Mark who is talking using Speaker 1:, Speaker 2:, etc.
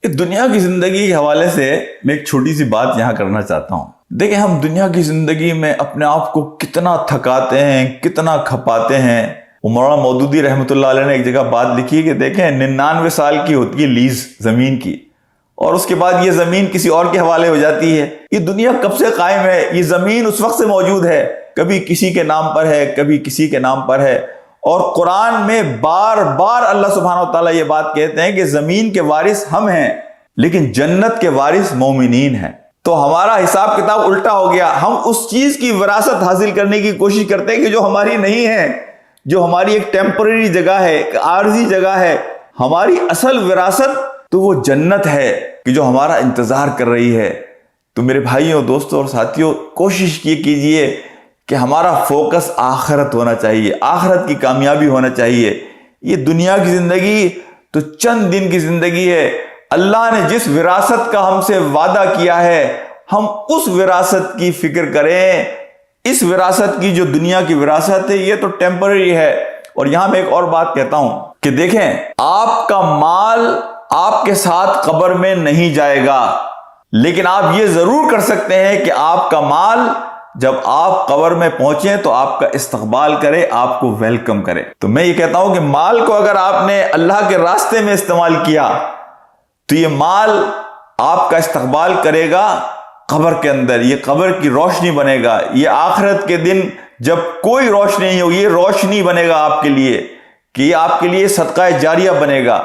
Speaker 1: اس دنیا کی زندگی کے حوالے سے میں ایک چھوٹی سی بات یہاں کرنا چاہتا ہوں۔ دیکھیں، ہم دنیا کی زندگی میں اپنے آپ کو کتنا تھکاتے ہیں، کتنا کھپاتے ہیں۔ مولانا مودودی رحمۃ اللہ علیہ نے ایک جگہ بات لکھی ہے کہ دیکھیں 99 سال کی ہوتی ہے لیز زمین کی، اور اس کے بعد یہ زمین کسی اور کے حوالے ہو جاتی ہے۔ یہ دنیا کب سے قائم ہے؟ یہ زمین اس وقت سے موجود ہے، کبھی کسی کے نام پر ہے، کبھی کسی کے نام پر ہے۔ اور قرآن میں بار بار اللہ سبحانہ و تعالیٰ یہ بات کہتے ہیں کہ زمین کے وارث ہم ہیں، لیکن جنت کے وارث مومنین ہیں۔ تو ہمارا حساب کتاب الٹا ہو گیا۔ ہم اس چیز کی وراثت حاصل کرنے کی کوشش کرتے ہیں کہ جو ہماری نہیں ہے، جو ہماری ایک ٹیمپرری جگہ ہے، ایک عارضی جگہ ہے۔ ہماری اصل وراثت تو وہ جنت ہے کہ جو ہمارا انتظار کر رہی ہے۔ تو میرے بھائیوں، دوستوں اور ساتھیوں، کوشش کیجئے کہ ہمارا فوکس آخرت ہونا چاہیے، آخرت کی کامیابی ہونا چاہیے۔ یہ دنیا کی زندگی تو چند دن کی زندگی ہے۔ اللہ نے جس وراثت کا ہم سے وعدہ کیا ہے، ہم اس وراثت کی فکر کریں۔ اس وراثت کی جو دنیا کی وراثت ہے، یہ تو ٹیمپرری ہے۔ اور یہاں میں ایک اور بات کہتا ہوں کہ دیکھیں، آپ کا مال آپ کے ساتھ قبر میں نہیں جائے گا، لیکن آپ یہ ضرور کر سکتے ہیں کہ آپ کا مال جب آپ قبر میں پہنچیں تو آپ کا استقبال کرے، آپ کو ویلکم کرے۔ تو میں یہ کہتا ہوں کہ مال کو اگر آپ نے اللہ کے راستے میں استعمال کیا تو یہ مال آپ کا استقبال کرے گا قبر کے اندر، یہ قبر کی روشنی بنے گا۔ یہ آخرت کے دن جب کوئی روشنی نہیں ہو، یہ روشنی بنے گا آپ کے لیے، کہ یہ آپ کے لیے صدقہ جاریہ بنے گا۔